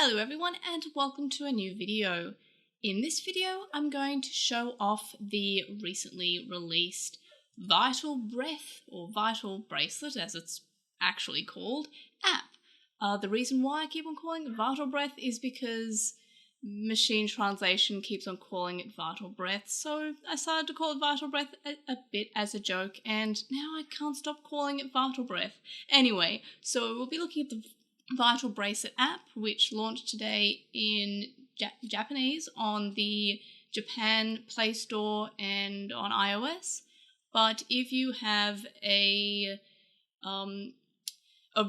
Hello everyone and welcome to a new video. In this video I'm going to show off the recently released Vital Breath or Vital Bracelet as it's actually called app. The reason why I keep on calling it Vital Breath is because machine translation keeps on calling it Vital Breath, so I started to call it Vital Breath a bit as a joke, and now I can't stop calling it Vital Breath. Anyway, so we'll be looking at the Vital Bracelet app, which launched today in Japanese on the Japan Play Store and on iOS. But if you have a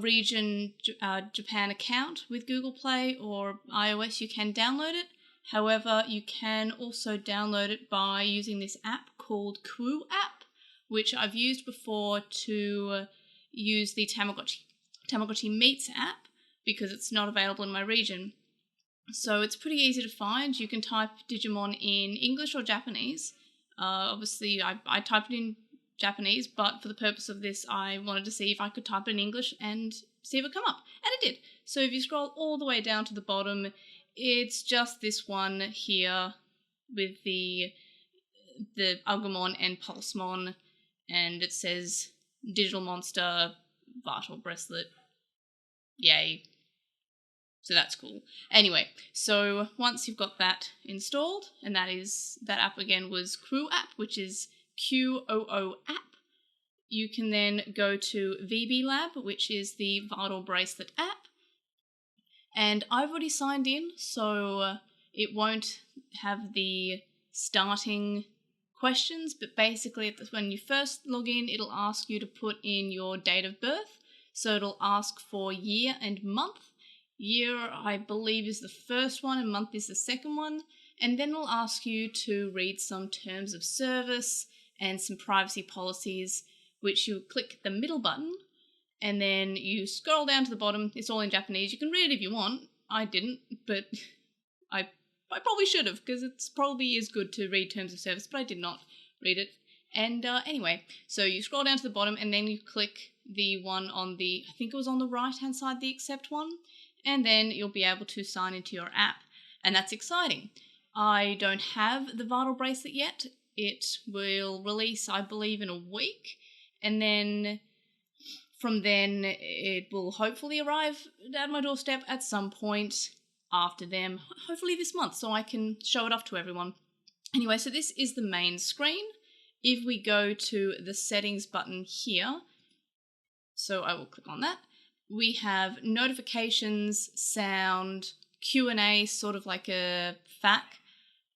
region Japan account with Google Play or iOS, you can download it. However, you can also download it by using this app called Crew app, which I've used before to use the Tamagotchi Meets app, because it's not available in my region. So it's pretty easy to find. You can type Digimon in English or Japanese. Obviously, I typed it in Japanese, but for the purpose of this, I wanted to see if I could type it in English and see if it come up. And it did. So if you scroll all the way down to the bottom, it's just this one here with the Agumon and Pulsemon, and it says Digital Monster Vital Bracelet. Yay. So that's cool. Anyway, so once you've got that installed, and that app again was Crew app, which is QOO app, you can then go to VB Lab, which is the Vital Bracelet app. And I've already signed in, so it won't have the starting questions, but basically when you first log in, it'll ask you to put in your date of birth. So it'll ask for year and month. Year, I believe, is the first one and month is the second one. And then it'll ask you to read some terms of service and some privacy policies, which you click the middle button and then you scroll down to the bottom. It's all in Japanese. You can read it if you want. I didn't, but I probably should have, because it's probably is good to read terms of service, but I did not read it. And anyway, so you scroll down to the bottom and then you click the one on the, I think it was on the right hand side, the accept one, and then you'll be able to sign into your app, and that's exciting. I don't have the Vital Bracelet yet. It will release, I believe, in a week, and then from then it will hopefully arrive at my doorstep at some point after them, hopefully this month, so I can show it off to everyone. Anyway, so this is the main screen. If we go to the settings button here, so I will click on that, we have notifications, sound, Q&A, sort of like a FAQ,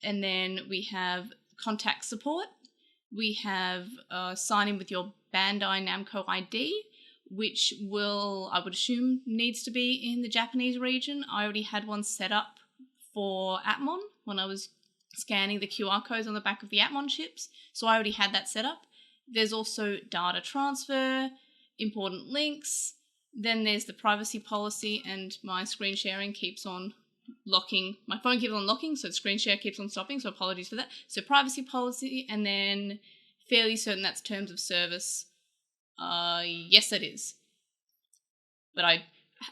and then we have contact support. We have sign in with your Bandai Namco ID, which will, I would assume, needs to be in the Japanese region. I already had one set up for Atmon when I was scanning the QR codes on the back of the Atmon chips, so I already had that set up. There's also data transfer, important links, then there's the privacy policy, and my screen sharing keeps on locking. My phone keeps on locking, so the screen share keeps on stopping, so apologies for that. So privacy policy, and then fairly certain that's terms of service. Yes, it is. But I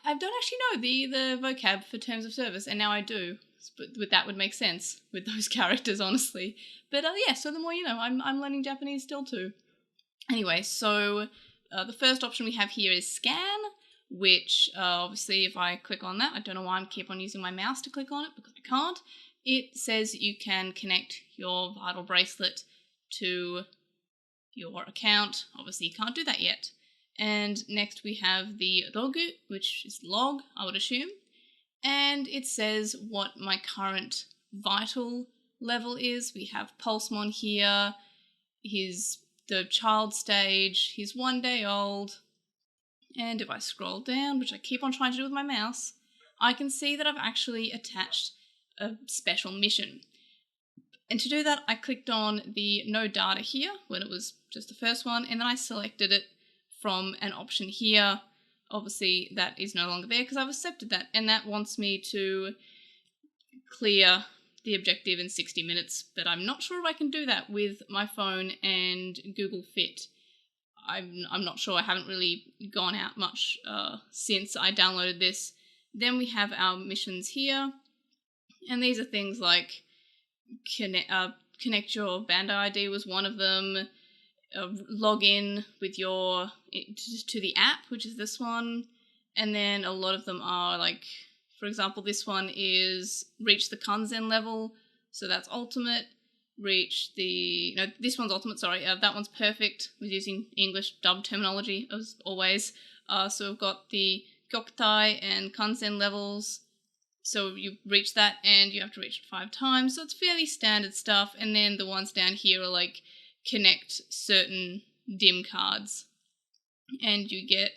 don't actually know the vocab for terms of service, and now I do. But that would make sense with those characters, honestly. But yeah, so the more you know, I'm learning Japanese still too. Anyway, so the first option we have here is scan, which obviously if I click on that, I don't know why I keep on using my mouse to click on it, because I can't. It says you can connect your Vital Bracelet to your account. Obviously you can't do that yet. And next we have the logu, which is log, I would assume. And it says what my current vital level is. We have Pulsemon here, the child stage, he's 1 day old. And if I scroll down, which I keep on trying to do with my mouse, I can see that I've actually attached a special mission. And to do that, I clicked on the no data here when it was just the first one, and then I selected it from an option here. Obviously, that is no longer there because I've accepted that, and that wants me to clear the objective in 60 minutes, but I'm not sure if I can do that with my phone and Google Fit. I'm not sure. I haven't really gone out much since I downloaded this, Then we have our missions here, and these are things like connect your Bandai ID was one of them, log in with your to the app, which is this one, and then a lot of them are like, for example, this one is reach the Kanzen level, so that's ultimate. This one's ultimate, sorry, that one's perfect. I was using English dub terminology as always. So we've got the Gyokutai and Kanzen levels, so you reach that and you have to reach it 5 times, so it's fairly standard stuff. And then the ones down here are like connect certain dim cards, and you get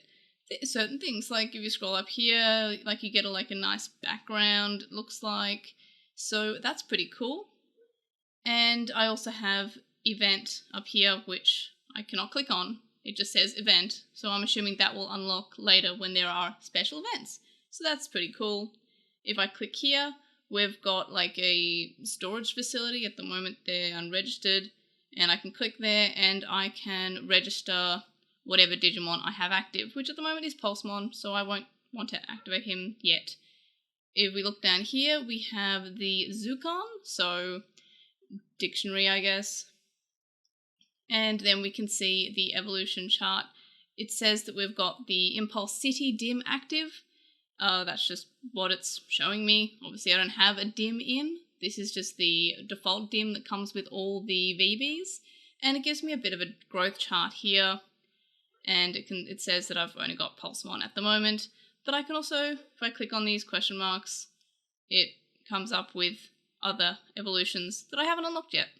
certain things, like if you scroll up here, like you get a nice background, it looks like, so that's pretty cool. And I also have event up here, which I cannot click on. It just says event, so I'm assuming that will unlock later when there are special events. So that's pretty cool. If I click here, we've got like a storage facility. At the moment they're unregistered, and I can click there and I can register whatever Digimon I have active, which at the moment is Pulsemon, so I won't want to activate him yet. If we look down here, we have the Zukan, so dictionary, I guess. And then we can see the evolution chart. It says that we've got the Impulse City dim active. That's just what it's showing me. Obviously I don't have a dim in. This is just the default dim that comes with all the VBs. And it gives me a bit of a growth chart here. And it says that I've only got Pulsemon at the moment. But I can also, if I click on these question marks, it comes up with other evolutions that I haven't unlocked yet.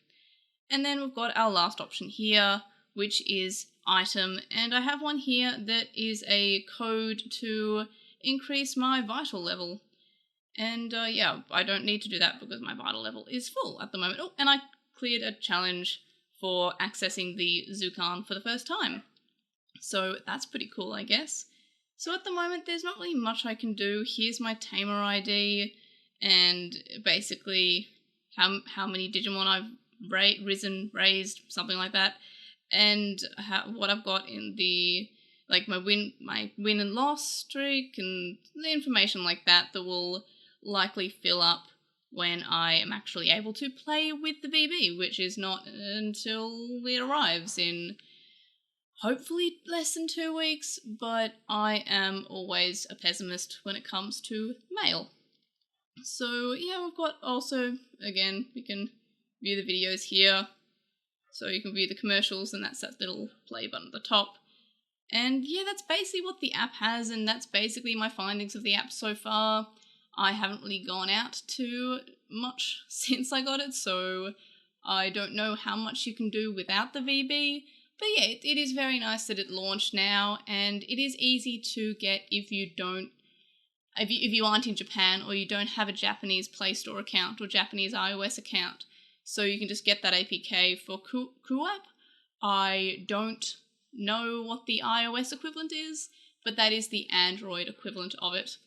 And then we've got our last option here, which is item, and I have one here that is a code to increase my vital level. And yeah, I don't need to do that because my vital level is full at the moment. Oh, and I cleared a challenge for accessing the Zukan for the first time. So that's pretty cool, I guess. So at the moment there's not really much I can do. Here's my Tamer ID, and basically how many Digimon I've raised, something like that, and what I've got in the my win and loss streak, and the information like that will likely fill up when I am actually able to play with the VB, which is not until it arrives in hopefully less than 2 weeks, but I am always a pessimist when it comes to mail. So yeah, we've got also, again, we can view the videos here. So you can view the commercials, and that's that little play button at the top. And yeah, that's basically what the app has, and that's basically my findings of the app so far. I haven't really gone out too much since I got it, so I don't know how much you can do without the VB. But yeah, it is very nice that it launched now, and it is easy to get if you aren't in Japan or you don't have a Japanese Play Store account or Japanese iOS account. So you can just get that APK for Kuapp. I don't know what the iOS equivalent is, but that is the Android equivalent of it.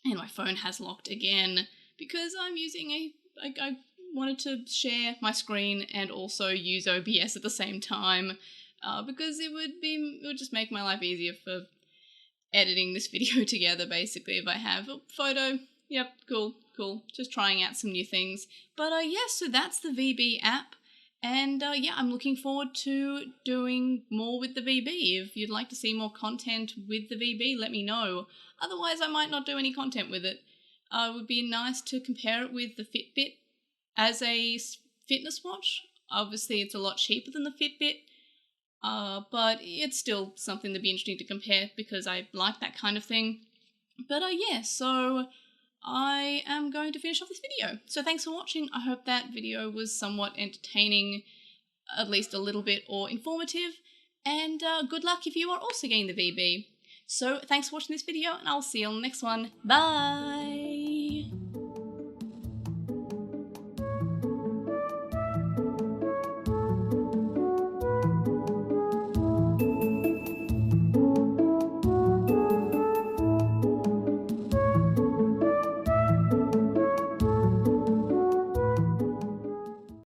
And my phone has locked again because I'm using I wanted to share my screen and also use OBS at the same time, because it would just make my life easier for editing this video together, basically. If I have a photo, yep, cool, just trying out some new things. But yeah, so that's the VB app, and yeah, I'm looking forward to doing more with the VB. If you'd like to see more content with the VB, let me know. Otherwise, I might not do any content with it. It would be nice to compare it with the Fitbit as a fitness watch. Obviously, it's a lot cheaper than the Fitbit, but it's still something that'd be interesting to compare because I like that kind of thing. But yeah, so I am going to finish off this video. So thanks for watching. I hope that video was somewhat entertaining, at least a little bit, or informative. And good luck if you are also getting the VB. So thanks for watching this video, and I'll see you on the next one. Bye!